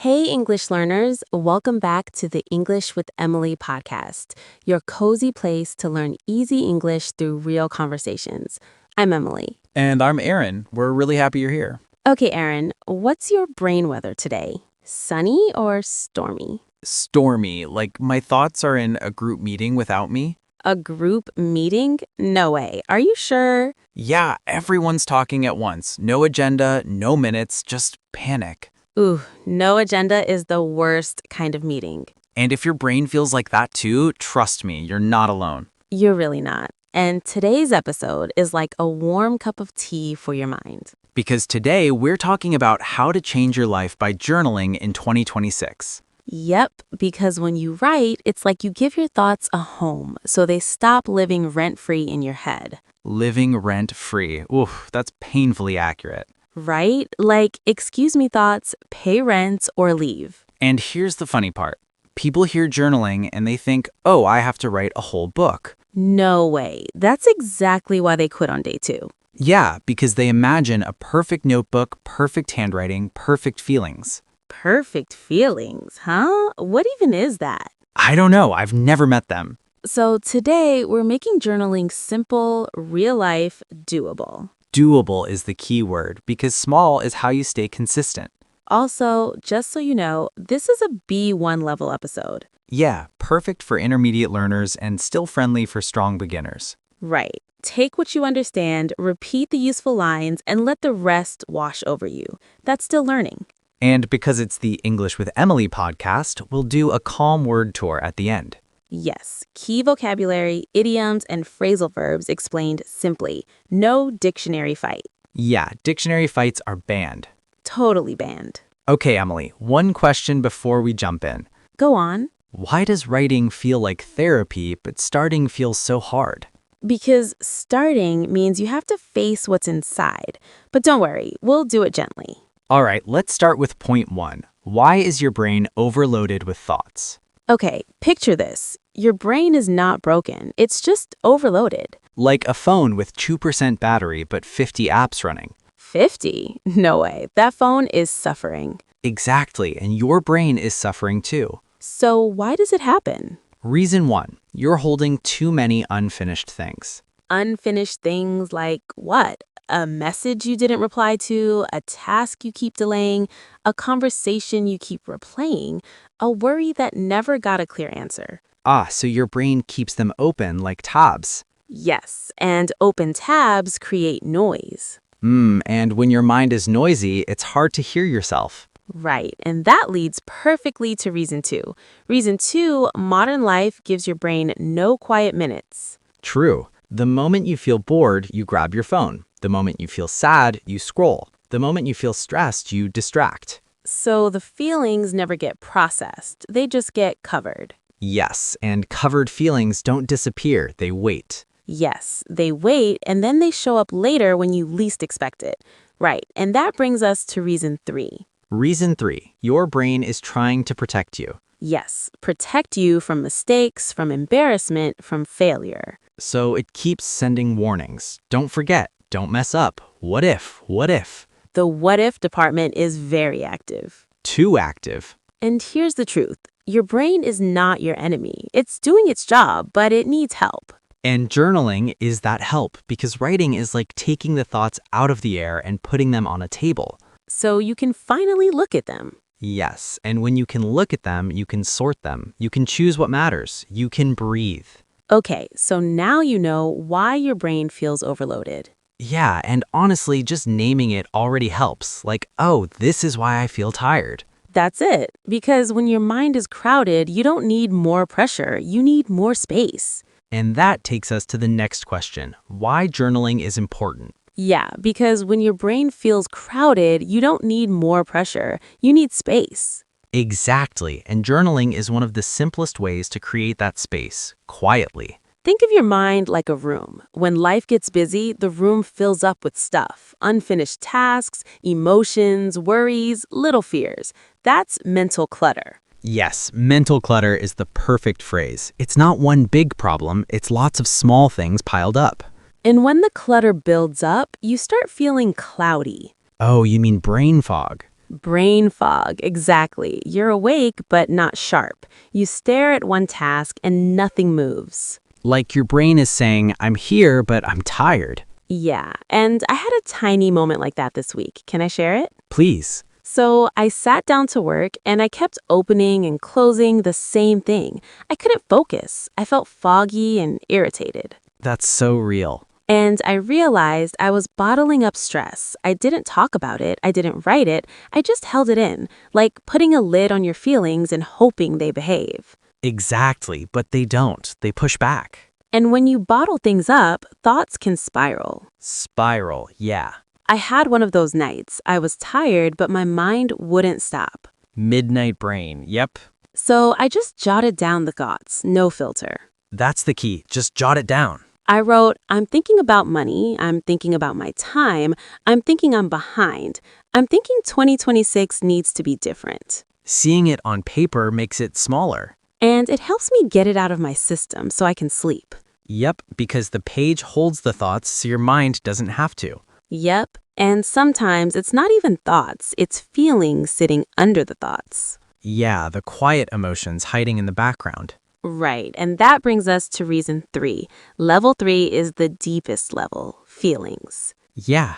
Hey, English learners, welcome back to the English with Emily podcast, your cozy place to learn easy English through real conversations. I'm Emily. And I'm Aaron. We're really happy you're here. Okay, Aaron, what's your brain weather today? Sunny or stormy? Stormy, like my thoughts are in a group meeting without me. A group meeting? No way. Are you sure? Yeah, everyone's talking at once. No agenda, no minutes, just panic. Ooh, no agenda is the worst kind of meeting. And if your brain feels like that too, trust me, you're not alone. You're really not. And today's episode is like a warm cup of tea for your mind. Because today we're talking about how to change your life by journaling in 2026. Yep, because when you write, it's like you give your thoughts a home, so they stop living rent-free in your head. Living rent-free. Oof, that's painfully accurate. Right? Like, excuse me thoughts, pay rent, or leave. And here's the funny part. People hear journaling and they think, oh, I have to write a whole book. No way. That's exactly why they quit on day 2. Yeah, because they imagine a perfect notebook, perfect handwriting, perfect feelings. Perfect feelings, huh? What even is that? I don't know. I've never met them. So today, we're making journaling simple, real-life, doable. Doable is the key word because small is how you stay consistent. Also, just so you know, this is a B1 level episode. Yeah, perfect for intermediate learners and still friendly for strong beginners. Right. Take what you understand, repeat the useful lines, and let the rest wash over you. That's still learning. And because it's the English with Emily podcast, we'll do a calm word tour at the end. Yes, key vocabulary, idioms, and phrasal verbs explained simply. No dictionary fight. Yeah, dictionary fights are banned. Totally banned. Okay, Emily, one question before we jump in. Go on. Why does writing feel like therapy, but starting feels so hard? Because starting means you have to face what's inside. But don't worry, we'll do it gently. All right, let's start with point 1. Why is your brain overloaded with thoughts? Okay, picture this. Your brain is not broken. It's just overloaded. Like a phone with 2% battery but 50 apps running. 50? No way. That phone is suffering. Exactly, and your brain is suffering too. So why does it happen? Reason 1. You're holding too many unfinished things. Unfinished things like what? A message you didn't reply to, a task you keep delaying, a conversation you keep replaying, a worry that never got a clear answer. So your brain keeps them open like tabs. Yes, and open tabs create noise. And when your mind is noisy, it's hard to hear yourself. Right, and that leads perfectly to reason 2. Reason 2, modern life gives your brain no quiet minutes. True. The moment you feel bored, you grab your phone. The moment you feel sad, you scroll. The moment you feel stressed, you distract. So the feelings never get processed, they just get covered. Yes, and covered feelings don't disappear, they wait. Yes, they wait and then they show up later when you least expect it. Right, and that brings us to reason 3. Reason 3. Your brain is trying to protect you. Yes, protect you from mistakes, from embarrassment, from failure. So it keeps sending warnings. Don't forget, don't mess up. What if? What if? The what if department is very active. Too active. And here's the truth. Your brain is not your enemy. It's doing its job, but it needs help. And journaling is that help because writing is like taking the thoughts out of the air and putting them on a table. So you can finally look at them. Yes, and when you can look at them, you can sort them. You can choose what matters. You can breathe. Okay, so now you know why your brain feels overloaded. Yeah, and honestly, just naming it already helps. Like, oh, this is why I feel tired. That's it. Because when your mind is crowded, you don't need more pressure. You need more space. And that takes us to the next question. Why journaling is important. Yeah, because when your brain feels crowded, you don't need more pressure. You need space. Exactly, and journaling is one of the simplest ways to create that space, quietly. Think of your mind like a room. When life gets busy, the room fills up with stuff, unfinished tasks, emotions, worries, little fears. That's mental clutter. Yes, mental clutter is the perfect phrase. It's not one big problem, it's lots of small things piled up. And when the clutter builds up, you start feeling cloudy. Oh, you mean brain fog? Brain fog, exactly. You're awake, but not sharp. You stare at one task and nothing moves. Like your brain is saying, I'm here, but I'm tired. Yeah, and I had a tiny moment like that this week. Can I share it? Please. So I sat down to work and I kept opening and closing the same thing. I couldn't focus. I felt foggy and irritated. That's so real. And I realized I was bottling up stress. I didn't talk about it. I didn't write it. I just held it in, like putting a lid on your feelings and hoping they behave. Exactly, but they don't. They push back. And when you bottle things up, thoughts can spiral. Spiral, yeah. I had one of those nights. I was tired, but my mind wouldn't stop. Midnight brain, yep. So I just jotted down the thoughts, no filter. That's the key. Just jot it down. I wrote, I'm thinking about money, I'm thinking about my time, I'm thinking I'm behind, I'm thinking 2026 needs to be different. Seeing it on paper makes it smaller. And it helps me get it out of my system so I can sleep. Yep, because the page holds the thoughts so your mind doesn't have to. Yep, and sometimes it's not even thoughts, it's feelings sitting under the thoughts. Yeah, the quiet emotions hiding in the background. Right, and that brings us to reason 3. Level 3 is the deepest level, feelings. Yeah,